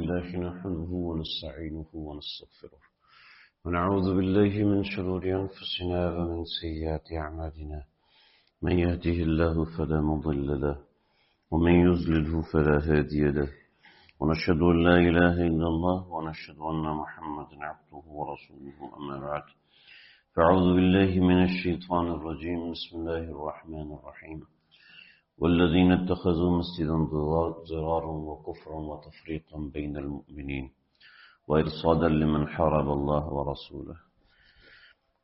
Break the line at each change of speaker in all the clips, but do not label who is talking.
لله نحمده ونستعينه ونستغفره ونعوذ بالله من شرور أنفسنا ومن سيئات أعمالنا من يهده الله فلا مضل له ومن يضلله فلا هادي له ونشهد أن لا إله إلا الله ونشهد أن محمدا عبده ورسوله أما بعد فأعوذ بالله من الشيطان الرجيم بسم الله الرحمن الرحيم والذين اتخذوا مسجدا ضرارا وكفرا وتفريقا بين المؤمنين وإرصادا لمن حارب الله ورسوله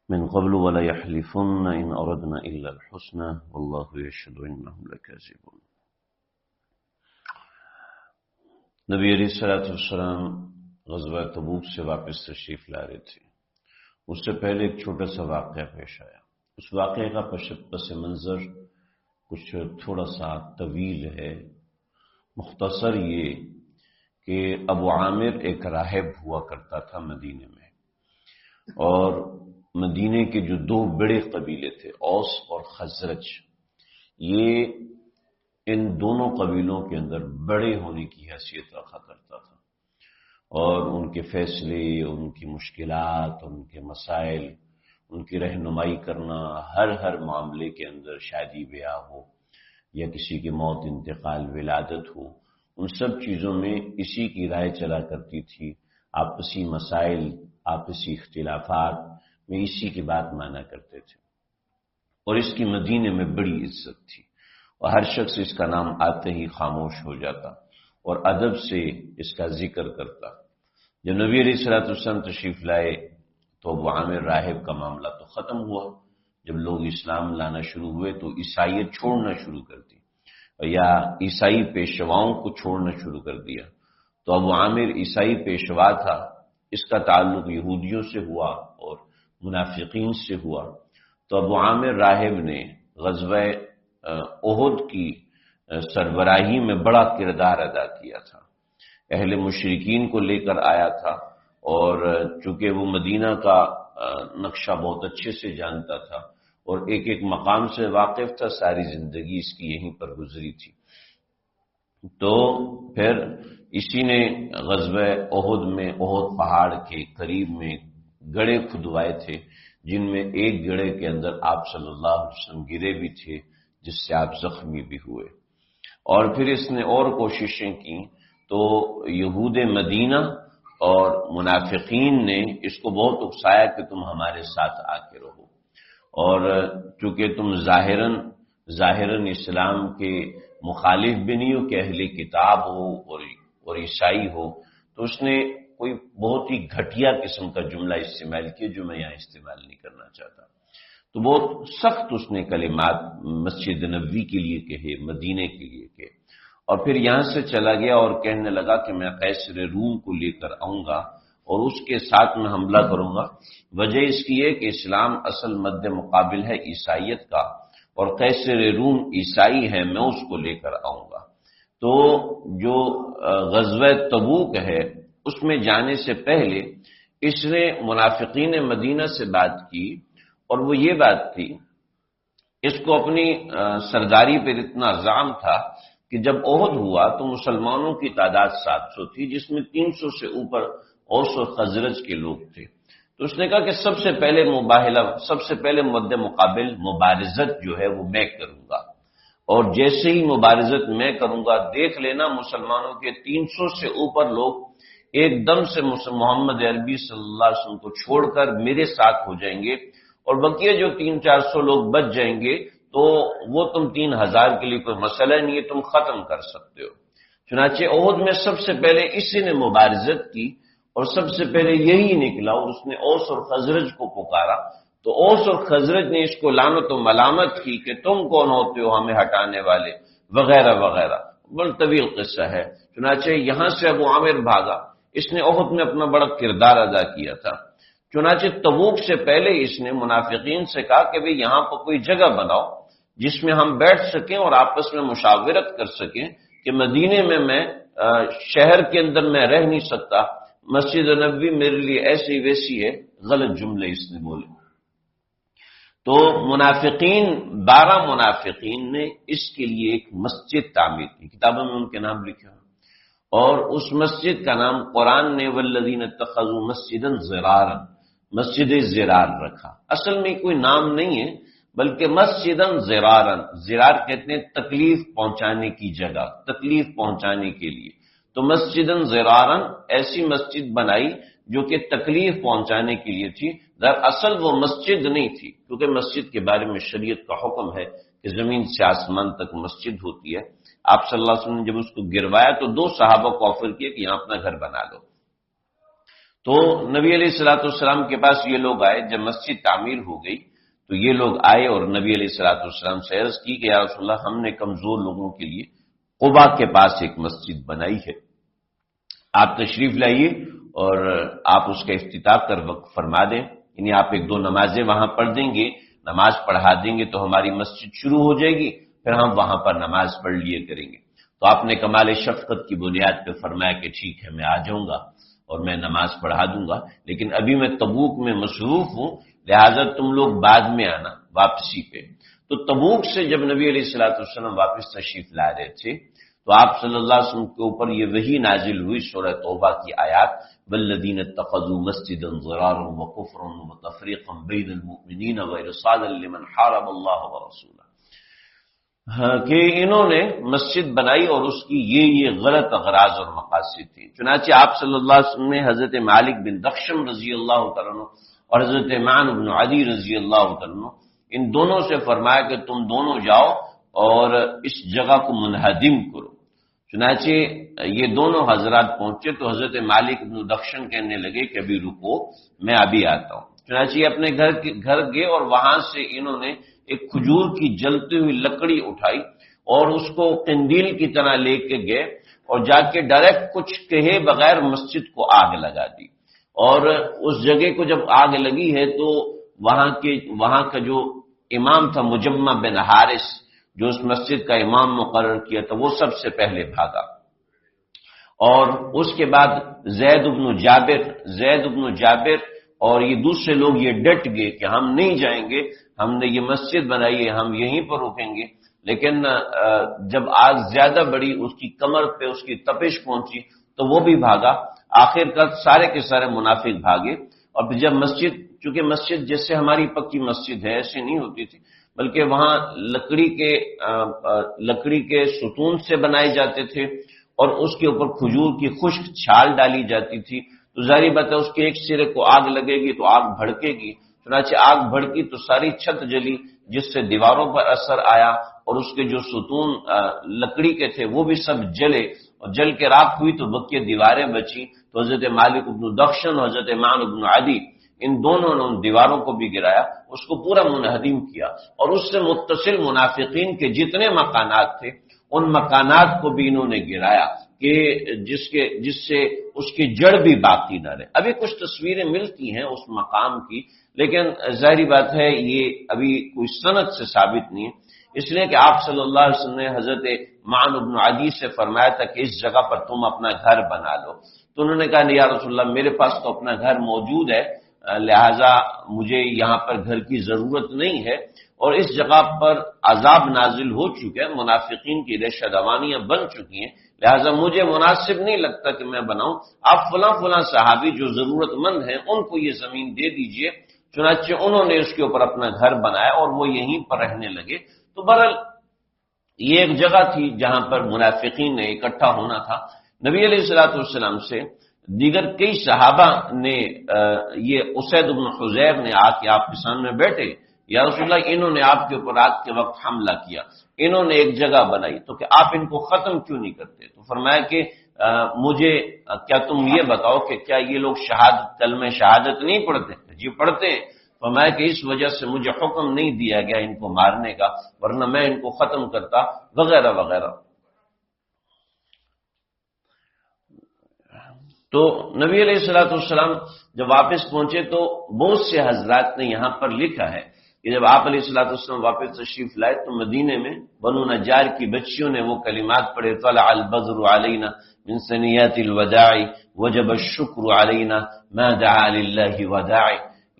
من قبل ولا يحلفن إن أردنا إلا الحسنى والله يشهد إنهم لكاذبون. نبی علیہ الصلوۃ والسلام غزوہ تبوک سے واپس تشریف لا رہے تھے. اس سے پہلے ایک چھوٹا سا واقعہ پیش آیا. اس واقعے کا پس منظر کچھ تھوڑا سا طویل ہے. مختصر یہ کہ ابو عامر ایک راہب ہوا کرتا تھا مدینے میں، اور مدینے کے جو دو بڑے قبیلے تھے اوس اور خزرج، یہ ان دونوں قبیلوں کے اندر بڑے ہونے کی حیثیت رکھا کرتا تھا، اور ان کے فیصلے، ان کی مشکلات، ان کے مسائل، ان کی رہنمائی کرنا، ہر معاملے کے اندر شادی بیاہ ہو یا کسی کی موت، انتقال، ولادت ہو، ان سب چیزوں میں اسی کی رائے چلا کرتی تھی. آپسی مسائل، آپسی اختلافات میں اسی کی بات مانا کرتے تھے، اور اس کی مدینے میں بڑی عزت تھی، اور ہر شخص اس کا نام آتے ہی خاموش ہو جاتا اور ادب سے اس کا ذکر کرتا. جب نبی علیہ الصلوۃ والسلام تشریف لائے تو ابو عامر راہب کا معاملہ تو ختم ہوا. جب لوگ اسلام لانا شروع ہوئے تو عیسائیت چھوڑنا شروع کر دی، یا عیسائی پیشواؤں کو چھوڑنا شروع کر دیا. تو ابو عامر عیسائی پیشوا تھا، اس کا تعلق یہودیوں سے ہوا اور منافقین سے ہوا. تو ابو عامر راہب نے غزوہ احد کی سربراہی میں بڑا کردار ادا کیا تھا. اہل مشرکین کو لے کر آیا تھا، اور چونکہ وہ مدینہ کا نقشہ بہت اچھے سے جانتا تھا اور ایک ایک مقام سے واقف تھا، ساری زندگی اس کی یہیں پر گزری تھی. تو پھر اسی نے غزوہ احد میں احد پہاڑ کے قریب میں گڑھے کھدوائے تھے، جن میں ایک گڑھے کے اندر آپ صلی اللہ علیہ وسلم گرے بھی تھے، جس سے آپ زخمی بھی ہوئے. اور پھر اس نے اور کوششیں کی تو یہود مدینہ اور منافقین نے اس کو بہت اکسایا کہ تم ہمارے ساتھ آ کے رہو، اور چونکہ تم ظاہراً اسلام کے مخالف بھی نہیں ہو کہ اہل کتاب ہو اور عیسائی ہو، تو اس نے کوئی بہت ہی گھٹیا قسم کا جملہ استعمال کیا جو میں یہاں استعمال نہیں کرنا چاہتا. تو بہت سخت اس نے کلمات مسجد نبوی کے لیے کہے، مدینے کے لیے کہے، اور پھر یہاں سے چلا گیا اور کہنے لگا کہ میں قیصر روم کو لے کر آؤں گا اور اس کے ساتھ میں حملہ کروں گا. وجہ اس کی ہے کہ اسلام اصل مد مقابل ہے عیسائیت کا، اور قیصر روم عیسائی ہے، میں اس کو لے کر آؤں گا. تو جو غزوہ تبوک ہے اس میں جانے سے پہلے اس نے منافقین مدینہ سے بات کی، اور وہ یہ بات تھی، اس کو اپنی سرداری پر اتنا زعم تھا کہ جب احد ہوا تو مسلمانوں کی تعداد 700 تھی، جس میں 300 سے اوپر اوس اور خزرج کے لوگ تھے. تو اس نے کہا کہ سب سے پہلے مد مقابل مبارزت جو ہے وہ میں کروں گا، اور جیسے ہی مبارزت میں کروں گا دیکھ لینا مسلمانوں کے 300 سے اوپر لوگ ایک دم سے محمد عربی صلی اللہ علیہ وسلم کو چھوڑ کر میرے ساتھ ہو جائیں گے، اور بقیہ جو 300-400 لوگ بچ جائیں گے تو وہ تم 3000 کے لیے کوئی مسئلہ نہیں ہے، تم ختم کر سکتے ہو. چنانچہ احد میں سب سے پہلے اسی نے مبارزت کی، اور سب سے پہلے یہی نکلا، اور اس نے اوس اور خزرج کو پکارا. تو اوس اور خزرج نے اس کو لعنت و ملامت کی کہ تم کون ہوتے ہو ہمیں ہٹانے والے، وغیرہ وغیرہ. بڑا طویل قصہ ہے. چنانچہ یہاں سے ابو عامر بھاگا. اس نے احد میں اپنا بڑا کردار ادا کیا تھا. چنانچہ تبوک سے پہلے اس نے منافقین سے کہا کہ بھئی یہاں پر کوئی جگہ بناؤ جس میں ہم بیٹھ سکیں اور آپس میں مشاورت کر سکیں کہ مدینے میں شہر کے اندر میں رہ نہیں سکتا، مسجد نبوی میرے لیے ایسی ویسی ہے. غلط جملے اس نے بولے. تو 12 منافقین نے اس کے لیے ایک مسجد تعمیر کی. کتابوں میں ان کے نام لکھے ہیں. اور اس مسجد کا نام قرآن نے والذین اتخذوا مسجدا ضرارا، مسجد زرار رکھا۔ اصل میں کوئی نام نہیں ہے بلکہ مسجدا ضرارا، زرار کہتے ہیں تکلیف پہنچانے کی جگہ، تکلیف پہنچانے کے لیے، تو مسجدا ضرارا ایسی مسجد بنائی جو کہ تکلیف پہنچانے کے لیے تھی۔ دراصل وہ مسجد نہیں تھی، کیونکہ مسجد کے بارے میں شریعت کا حکم ہے کہ زمین سے آسمان تک مسجد ہوتی ہے۔ آپ صلی اللہ علیہ وسلم نے جب اس کو گروایا تو 2 صحابہ کو آفر کیا کہ یہاں اپنا گھر بنا لو۔ تو نبی علیہ الصلوۃ والسلام کے پاس یہ لوگ آئے، جب مسجد تعمیر ہو گئی تو یہ لوگ آئے اور نبی علیہ الصلوۃ والسلام سے عرض کی کہ یا رسول اللہ، ہم نے کمزور لوگوں کے لیے قباء کے پاس ایک مسجد بنائی ہے، آپ تشریف لائیے اور آپ اس کا افتتاح کر وقت فرما دیں، یعنی آپ 1-2 نمازیں وہاں پڑھ دیں گے، نماز پڑھا دیں گے تو ہماری مسجد شروع ہو جائے گی، پھر ہم وہاں پر نماز پڑھ لیے کریں گے۔ تو آپ نے کمال شفقت کی بنیاد پہ فرمایا کہ ٹھیک ہے، میں آ جاؤں گا اور میں نماز پڑھا دوں گا، لیکن ابھی میں تبوک میں مصروف ہوں، لہٰذا تم لوگ بعد میں آنا واپسی پہ۔ تو تبوک سے جب نبی علیہ الصلوۃ والسلام واپس تشریف لا رہے تھے تو آپ صلی اللہ علیہ وسلم کے اوپر یہ وحی نازل ہوئی، سورہ توبہ کی آیات، والذین اتخذوا مسجدا ضرارا وکفرا وتفریقا بین المؤمنین وارصادا لمن حارب اللہ ورسولہ، کہ انہوں نے مسجد بنائی اور اس کی یہ غلط اغراض اور مقاصد تھی۔ چنانچہ آپ صلی اللہ علیہ وسلم نے حضرت مالک بن دخشم رضی اللہ تعالیٰ عنہ اور حضرت معن بن عدی رضی اللہ تعالیٰ عنہ، ان دونوں سے فرمایا کہ تم دونوں جاؤ اور اس جگہ کو منہدم کرو۔ چنانچہ یہ دونوں حضرات پہنچے تو حضرت مالک بن دخشن کہنے لگے کہ ابھی رکو، میں ابھی آتا ہوں۔ چنانچہ یہ اپنے گھر گئے اور وہاں سے انہوں نے ایک کھجور کی جلتی ہوئی لکڑی اٹھائی اور اس کو قندیل کی طرح لے کے گئے اور جا کے ڈائریکٹ کچھ کہے بغیر مسجد کو آگ لگا دی۔ اور اس جگہ کو جب آگ لگی ہے تو وہاں کا جو امام تھا مجمع بن حارث، جو اس مسجد کا امام مقرر کیا تھا، وہ سب سے پہلے بھاگا، اور اس کے بعد زید بن جابر اور یہ دوسرے لوگ یہ ڈٹ گئے کہ ہم نہیں جائیں گے، ہم نے یہ مسجد بنائی ہے، ہم یہیں پر رکیں گے۔ لیکن جب آگ زیادہ بڑی، اس کی کمر پہ اس کی تپش پہنچی تو وہ بھی بھاگا۔ آخر کار سارے کے سارے منافق بھاگے، اور پھر جب چونکہ مسجد جیسے ہماری پکی مسجد ہے ایسے نہیں ہوتی تھی، بلکہ وہاں لکڑی کے ستون سے بنائے جاتے تھے اور اس کے اوپر کھجور کی خشک چھال ڈالی جاتی تھی، تو ظاہری بات ہے اس کے ایک سرے کو آگ لگے گی تو آگ بھڑکے گی، چنانچہ آگ بھڑکی تو ساری چھت جلی، جس سے دیواروں پر اثر آیا اور اس کے جو ستون لکڑی کے تھے وہ بھی سب جلے، اور جل کے راکھ ہوئی تو بقیہ دیواریں بچی۔ تو حضرت مالک بن دخشن اور حضرت معن بن عدی، ان دونوں نے ان دیواروں کو بھی گرایا، اس کو پورا منہدم کیا، اور اس سے متصل منافقین کے جتنے مکانات تھے ان مکانات کو بھی انہوں نے گرایا کہ جس سے اس کی جڑ بھی باقی نہ رہے۔ ابھی کچھ تصویریں ملتی ہیں اس مقام کی، لیکن ظاہری بات ہے یہ ابھی کوئی سند سے ثابت نہیں ہے، اس لیے کہ آپ صلی اللہ علیہ وسلم نے حضرت معن بن عدی سے فرمایا تھا کہ اس جگہ پر تم اپنا گھر بنا لو، تو انہوں نے کہا نہیں یا رسول اللہ، میرے پاس تو اپنا گھر موجود ہے، لہذا مجھے یہاں پر گھر کی ضرورت نہیں ہے، اور اس جگہ پر عذاب نازل ہو چکا ہے، منافقین کی ریشہ دوانیاں بن چکی ہیں، لہذا مجھے مناسب نہیں لگتا کہ میں بناؤں، آپ فلاں صحابی جو ضرورت مند ہیں ان کو یہ زمین دے دیجئے۔ چنانچہ انہوں نے اس کے اوپر اپنا گھر بنایا اور وہ یہیں پر رہنے لگے۔ تو بہرحال یہ ایک جگہ تھی جہاں پر منافقین نے اکٹھا ہونا تھا۔ نبی علیہ الصلوۃ والسلام سے دیگر کئی صحابہ نے یہ اسید بن حضیر نے آ کے آپ کے سامنے بیٹھے، یا رسول اللہ انہوں نے آپ کے اوپر رات کے وقت حملہ کیا، انہوں نے ایک جگہ بنائی، تو کہ آپ ان کو ختم کیوں نہیں کرتے؟ تو فرمایا کہ مجھے کیا تم یہ بتاؤ کہ کیا یہ لوگ کلمہ شہادت نہیں پڑھتے؟ جی پڑھتے ہیں۔ فرمایا کہ اس وجہ سے مجھے حکم نہیں دیا گیا ان کو مارنے کا، ورنہ میں ان کو ختم کرتا، وغیرہ وغیرہ۔ تو نبی علیہ الصلوۃ والسلام جب واپس پہنچے تو بہت سے حضرات نے یہاں پر لکھا ہے کہ جب آپ علیہ الصلوۃ والسلام واپس تشریف لائے تو مدینے میں بنو نجار کی بچیوں نے وہ کلمات پڑھے، طلع البدر علینا من ثنیات الوداع وجب الشکر علینا ما دعا للہ وداع۔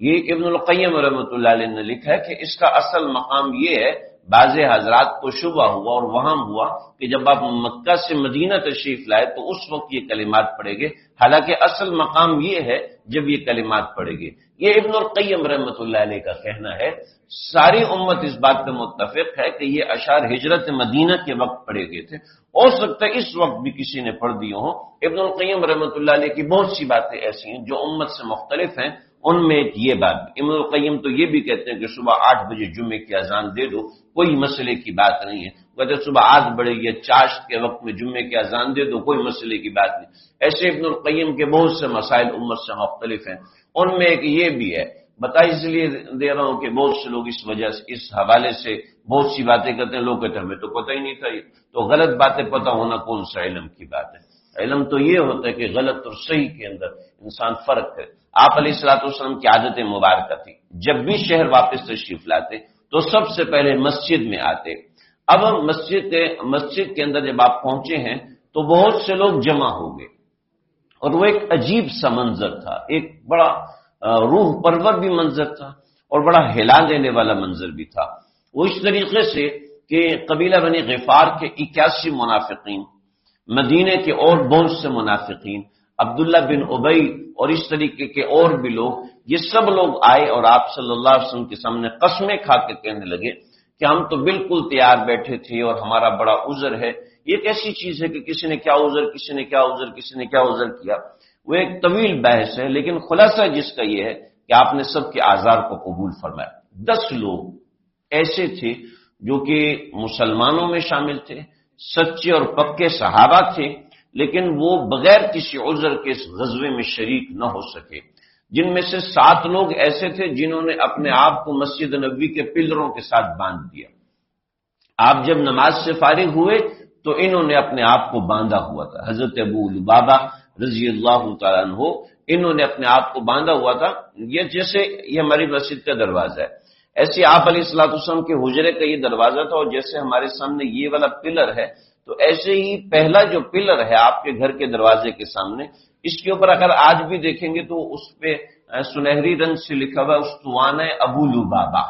یہ ابن القیم رحمۃ اللہ علیہ نے لکھا ہے کہ اس کا اصل مقام یہ ہے بعض حضرات کو شبہ ہوا اور وہاں ہوا کہ جب آپ مکہ سے مدینہ تشریف لائے تو اس وقت یہ کلمات پڑھے گے، حالانکہ اصل مقام یہ ہے جب یہ کلمات پڑھے گے۔ یہ ابن القیم رحمۃ اللہ علیہ کا کہنا ہے۔ ساری امت اس بات پہ متفق ہے کہ یہ اشعار ہجرت مدینہ کے وقت پڑھے گئے تھے، ہو سکتا ہے اس وقت بھی کسی نے پڑھ دیے ہوں۔ ابن القیم رحمۃ اللہ علیہ کی بہت سی باتیں ایسی ہیں جو امت سے مختلف ہیں، ان میں یہ بات بھی۔ ابن القیم تو یہ بھی کہتے ہیں کہ صبح 8 بجے جمعے کی اذان دے دو، کوئی مسئلے کی بات نہیں ہے۔ کہتے صبح 8 بجے یا چاشت کے وقت میں جمعے کی اذان دے دو، کوئی مسئلے کی بات نہیں۔ ایسے ابن القیم کے بہت سے مسائل امت سے مختلف ہیں، ان میں ایک یہ بھی ہے، بتا اس لیے دے رہا ہوں کہ بہت سے لوگ اس وجہ سے اس حوالے سے بہت سی باتیں کرتے ہیں، لوگ کہتے ہیں ہمیں تو پتہ ہی نہیں تھا۔ یہ تو غلط باتیں پتہ ہونا کون سا علم کی بات ہے؟ علم تو یہ ہوتا ہے کہ غلط اور صحیح کے اندر انسان فرق ہے۔ آپ علیہ الصلوۃ والسلام کی عادت مبارکہ تھی، جب بھی شہر واپس تشریف لاتے تو سب سے پہلے مسجد میں آتے۔ اب مسجد کے اندر جب آپ پہنچے ہیں تو بہت سے لوگ جمع ہو گئے، اور وہ ایک عجیب سا منظر تھا، ایک بڑا روح پرور بھی منظر تھا اور بڑا ہلا دینے والا منظر بھی تھا۔ وہ اس طریقے سے کہ قبیلہ بنی غفار کے 81 منافقین، مدینے کے اور بہت سے منافقین، عبداللہ بن ابی اور اس طریقے کے اور بھی لوگ، یہ سب لوگ آئے اور آپ صلی اللہ علیہ وسلم کے سامنے قسمیں کھا کے کہنے لگے کہ ہم تو بالکل تیار بیٹھے تھے اور ہمارا بڑا عذر ہے۔ یہ ایک ایسی چیز ہے کہ کسی نے کیا عذر، کسی نے کیا عذر، کسی نے کیا عذر کیا، وہ ایک طویل بحث ہے، لیکن خلاصہ جس کا یہ ہے کہ آپ نے سب کے اعذار کو قبول فرمایا۔ 10 لوگ ایسے تھے جو کہ مسلمانوں میں شامل تھے، سچے اور پکے صحابہ تھے، لیکن وہ بغیر کسی عذر کے اس غزوے میں شریک نہ ہو سکے، جن میں سے 7 لوگ ایسے تھے جنہوں نے اپنے آپ کو مسجد نبوی کے پلروں کے ساتھ باندھ دیا۔ آپ جب نماز سے فارغ ہوئے تو انہوں نے اپنے آپ کو باندھا ہوا تھا۔ حضرت ابو لبابہ رضی اللہ تعالیٰ عنہ، انہوں نے اپنے آپ کو باندھا ہوا تھا۔ یہ جیسے یہ ہماری مسجد کا دروازہ ہے، ایسے آپ علیہ الصلوۃ والسلام کے حجرے کا یہ دروازہ تھا، اور جیسے ہمارے سامنے یہ والا پلر ہے، تو ایسے ہی پہلا جو پلر ہے آپ کے گھر کے دروازے کے سامنے، اس کے اوپر اگر آج بھی دیکھیں گے تو اس پہ سنہری رنگ سے لکھا ہوا اسطوانہ ابو لبابہ،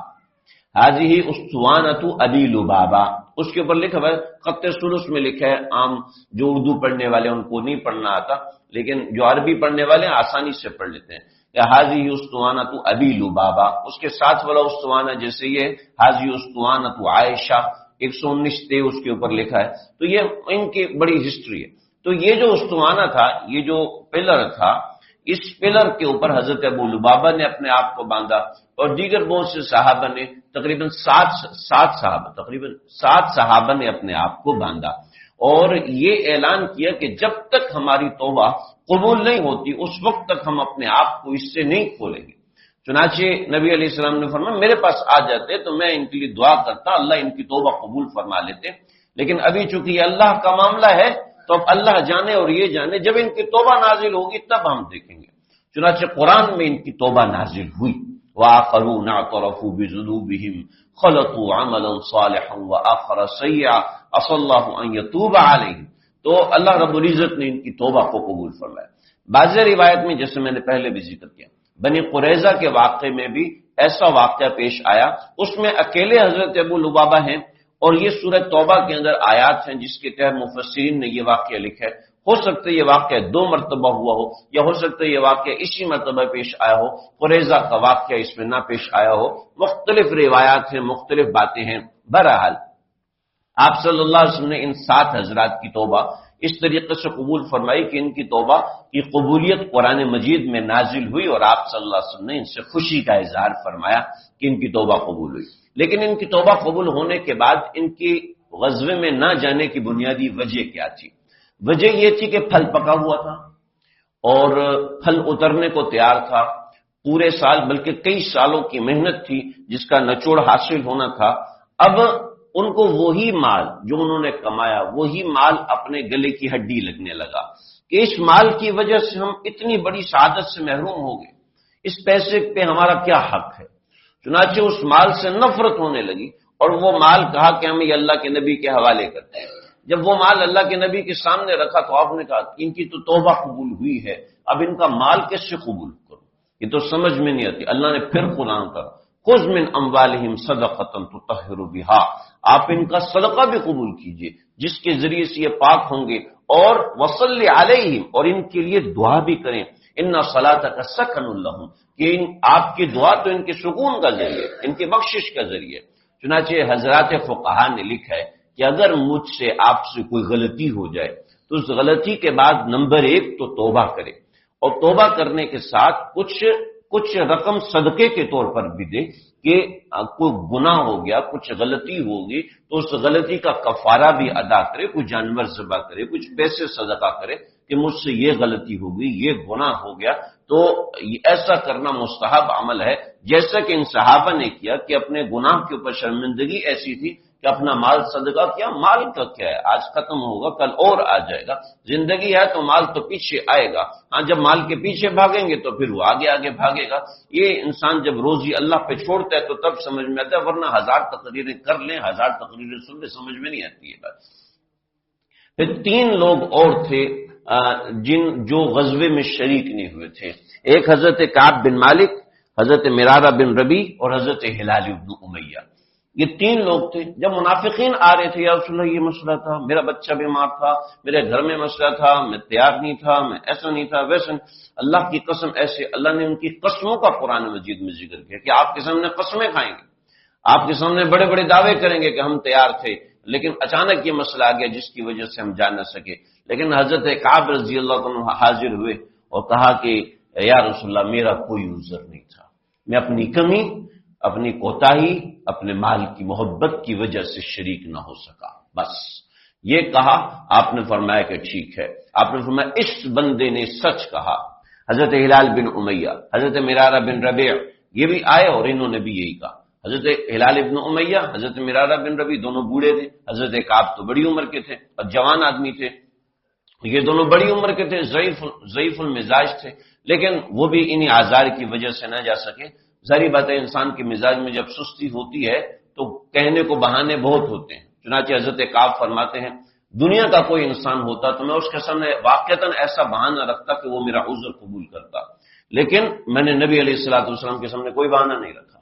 حاضی ہی اسطوانۃ ابی لبابہ، اس کے اوپر لکھا ہوا ہے، خط سلس میں لکھا ہے۔ عام جو اردو پڑھنے والے ان کو نہیں پڑھنا آتا، لیکن جو عربی پڑھنے والے ہیں آسانی سے پڑھ لیتے ہیں، یا حاضی اسطوانۃ ابی لبابہ۔ اس کے ساتھ والا اسطوانہ جیسے یہ حاضی اسطوانۃ عائشہ 119 اس کے اوپر لکھا ہے، تو یہ ان کی بڑی ہسٹری ہے۔ تو یہ جو اسطوانہ تھا، یہ جو پلر تھا، اس پلر کے اوپر حضرت ابو لبابہ نے اپنے آپ کو باندھا، اور دیگر بہت سے صحابہ نے، تقریباً 7 صحابہ نے اپنے آپ کو باندھا، اور یہ اعلان کیا کہ جب تک ہماری توبہ قبول نہیں ہوتی اس وقت تک ہم اپنے آپ کو اس سے نہیں کھولیں گے۔ چنانچہ نبی علیہ السلام نے فرمایا میرے پاس آ جاتے تو میں ان کے لیے دعا کرتا، اللہ ان کی توبہ قبول فرما لیتے، لیکن ابھی چونکہ یہ اللہ کا معاملہ ہے تو اب اللہ جانے اور یہ جانے، جب ان کی توبہ نازل ہوگی تب ہم دیکھیں گے۔ چنانچہ قرآن میں ان کی توبہ نازل ہوئی، وآخرون اعترفوا بذنوبهم خلطوا عملا صالحا وآخر سیئا عسى الله ان يتوب علیہم، تو اللہ رب العزت نے ان کی توبہ کو قبول فرمایا۔ بعض روایت میں جیسے میں نے پہلے بھی ذکر کیا، بنی قریظہ کے واقعے میں بھی ایسا واقعہ پیش آیا، اس میں اکیلے حضرت ابو لبابہ ہیں، اور یہ سورہ توبہ کے اندر آیات ہیں جس کے تحت مفسرین نے یہ واقعہ لکھا ہے۔ ہو سکتا ہے یہ واقعہ 2 مرتبہ ہوا ہو، یا ہو سکتا ہے یہ واقعہ اسی مرتبہ پیش آیا ہو، قریظہ کا واقعہ اس میں نہ پیش آیا ہو، مختلف روایات ہیں، مختلف باتیں ہیں۔ بہرحال آپ صلی اللہ علیہ وسلم نے ان 7 حضرات کی توبہ اس طریقے سے قبول فرمائی کہ ان کی توبہ کی قبولیت قرآن مجید میں نازل ہوئی، اور آپ صلی اللہ علیہ وسلم نے ان سے خوشی کا اظہار فرمایا کہ ان کی توبہ قبول ہوئی۔ لیکن ان کی توبہ قبول ہونے کے بعد ان کی غزوے میں نہ جانے کی بنیادی وجہ کیا تھی؟ وجہ یہ تھی کہ پھل پکا ہوا تھا اور پھل اترنے کو تیار تھا، پورے سال بلکہ کئی سالوں کی محنت تھی جس کا نچوڑ حاصل ہونا تھا۔ اب ان کو وہی مال جو انہوں نے کمایا، وہی مال اپنے گلے کی ہڈی لگنے لگا کہ اس مال کی وجہ سے ہم اتنی بڑی سعادت سے محروم ہو گئے، اس پیسے پہ ہمارا کیا حق ہے؟ چنانچہ اس مال سے نفرت ہونے لگی، اور وہ مال کہا کہ ہم یہ اللہ کے نبی کے حوالے کرتے ہیں۔ جب وہ مال اللہ کے نبی کے سامنے رکھا تو آپ نے کہا ان کی تو توبہ قبول ہوئی ہے، اب ان کا مال کیسے قبول کروں؟ یہ تو سمجھ میں نہیں آتی۔ اللہ نے پھر قرآن کا خذ من اموالہم صدقۃ تطہر بہا، آپ ان کا صدقہ بھی قبول کیجئے جس کے ذریعے سے یہ پاک ہوں گے، اور وصلی علیہم، اور ان کے لیے دعا بھی کریں، ان صلاتک سکن لہم، کہ آپ کی دعا تو ان کے سکون کا ذریعہ، ان کی بخشش کا ذریعہ۔ چنانچہ حضرات فقہا نے لکھا ہے کہ اگر مجھ سے آپ سے کوئی غلطی ہو جائے تو اس غلطی کے بعد نمبر 1 تو توبہ کرے، اور توبہ کرنے کے ساتھ کچھ رقم صدقے کے طور پر بھی دے کہ کوئی گناہ ہو گیا، کچھ غلطی ہوگی تو اس غلطی کا کفارہ بھی ادا کرے، کوئی جانور ذبح کرے، کچھ پیسے صدقہ کرے کہ مجھ سے یہ غلطی ہو گئی، یہ گناہ ہو گیا۔ تو ایسا کرنا مستحب عمل ہے، جیسا کہ ان صحابہ نے کیا کہ اپنے گناہ کے اوپر شرمندگی ایسی تھی کہ اپنا مال صدقہ کیا۔ مال کا کیا ہے، آج ختم ہوگا کل اور آ جائے گا، زندگی ہے تو مال تو پیچھے آئے گا، ہاں جب مال کے پیچھے بھاگیں گے تو پھر وہ آگے آگے بھاگے گا۔ یہ انسان جب روزی اللہ پہ چھوڑتا ہے تو تب سمجھ میں آتا ہے، ورنہ 1000 تقریریں کر لیں، 1000 تقریریں سن لیں، سمجھ میں نہیں آتی ہے بات۔ پھر 3 لوگ اور تھے جو غزوے میں شریک نہیں ہوئے تھے، ایک حضرت کعب بن مالک، حضرت مرارہ بن ربیع اور حضرت ہلال بن امیہ۔ یہ 3 لوگ تھے۔ جب منافقین آ رہے تھے، یا رسول اللہ یہ مسئلہ تھا، میرا بچہ بیمار تھا، میرے گھر میں مسئلہ تھا، میں تیار نہیں تھا، میں ایسا نہیں تھا ویسا نہیں، اللہ کی قسم ایسے، اللہ نے ان کی قسموں کا قرآن مجید میں ذکر کیا کہ آپ کے سامنے قسمیں کھائیں گے، آپ کے سامنے بڑے بڑے دعوے کریں گے کہ ہم تیار تھے، لیکن اچانک یہ مسئلہ آ گیا جس کی وجہ سے ہم جا نہ سکے۔ لیکن حضرت کعب رضی اللہ عنہ حاضر ہوئے اور کہا کہ یا رسول اللہ میرا کوئی عذر نہیں تھا، میں اپنی کمی، اپنی کوتاہی، اپنے مال کی محبت کی وجہ سے شریک نہ ہو سکا، بس یہ کہا۔ آپ نے فرمایا کہ ٹھیک ہے، آپ نے فرمایا اس بندے نے سچ کہا۔ حضرت ہلال بن امیہ، حضرت مرارہ بن ربیع یہ بھی آئے اور انہوں نے بھی یہی کہا۔ حضرت ہلال بن امیہ، حضرت مرارہ بن ربیع دونوں بوڑھے تھے، حضرت کعب تو بڑی عمر کے تھے اور جوان آدمی تھے، یہ دونوں بڑی عمر کے تھے، ضعیف المزاج تھے، لیکن وہ بھی انہی آزار کی وجہ سے نہ جا سکے۔ ظاہری بات ہے انسان کے مزاج میں جب سستی ہوتی ہے تو کہنے کو بہانے بہت ہوتے ہیں۔ چنانچہ حضرت کعب فرماتے ہیں دنیا کا کوئی انسان ہوتا تو میں اس کے سامنے واقعتاً ایسا بہانہ رکھتا کہ وہ میرا عذر قبول کرتا، لیکن میں نے نبی علیہ الصلوۃ والسلام کے سامنے کوئی بہانہ نہیں رکھا،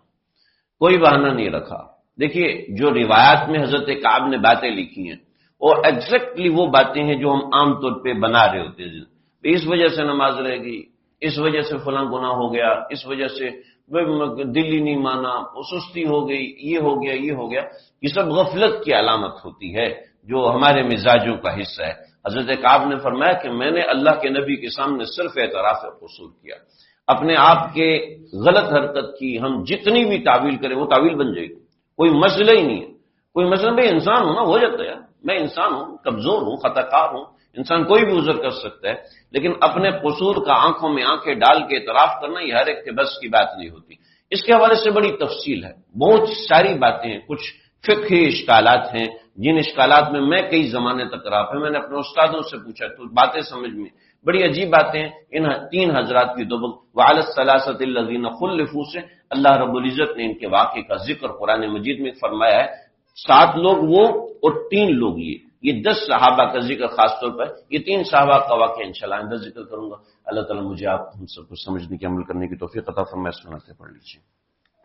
کوئی بہانہ نہیں رکھا۔ دیکھیے جو روایات میں حضرت کعب نے باتیں لکھی ہیں اور ایگزیکٹلی وہ باتیں ہیں جو ہم عام طور پہ بنا رہے ہوتے ہیں، اس وجہ سے نماز رہ گئی، اس وجہ سے فلاں گناہ ہو گیا، اس وجہ سے دل ہی نہیں مانا، سستی ہو گئی، یہ ہو گیا، یہ ہو گیا، یہ سب غفلت کی علامت ہوتی ہے جو ہمارے مزاجوں کا حصہ ہے۔ حضرت کعب نے فرمایا کہ میں نے اللہ کے نبی کے سامنے صرف اعتراف قصور کیا، اپنے آپ کے غلط حرکت کی ہم جتنی بھی تعویل کریں وہ تعویل بن جائے گی، کوئی مسئلہ ہی نہیں ہے، کوئی مسئلہ بھائی انسان ہوں نا، ہو جاتا ہے، میں انسان ہوں، کمزور ہوں، خطا کار ہوں، انسان کوئی بھی عذر کر سکتا ہے، لیکن اپنے قصور کا آنکھوں میں آنکھیں ڈال کے اعتراف کرنا یہ ہر ایک کے بس کی بات نہیں ہوتی۔ اس کے حوالے سے بڑی تفصیل ہے، بہت ساری باتیں ہیں، کچھ فقہی اشکالات ہیں جن اشکالات میں کئی زمانے تک رہا ہے، میں نے اپنے استادوں سے پوچھا تو باتیں سمجھ میں بڑی عجیب باتیں ہیں۔ ان 3 حضرات کی دوبل وعلی الثلاثۃ الذین خلفوا سے اللہ رب العزت نے ان کے واقعے کا ذکر قرآن مجید میں فرمایا ہے، 7 لوگ وہ اور 3 لوگ یہ 10 صحابہ کا ذکر خاص طور پر، یہ 3 صحابہ کا واقعہ انشاءاللہ آئندہ ذکر کروں گا۔ اللہ تعالیٰ مجھے آپ ہم سب کو سمجھنے کی، عمل کرنے کی توفیق عطا فرمائے۔ سنتے پڑھ لیجیے۔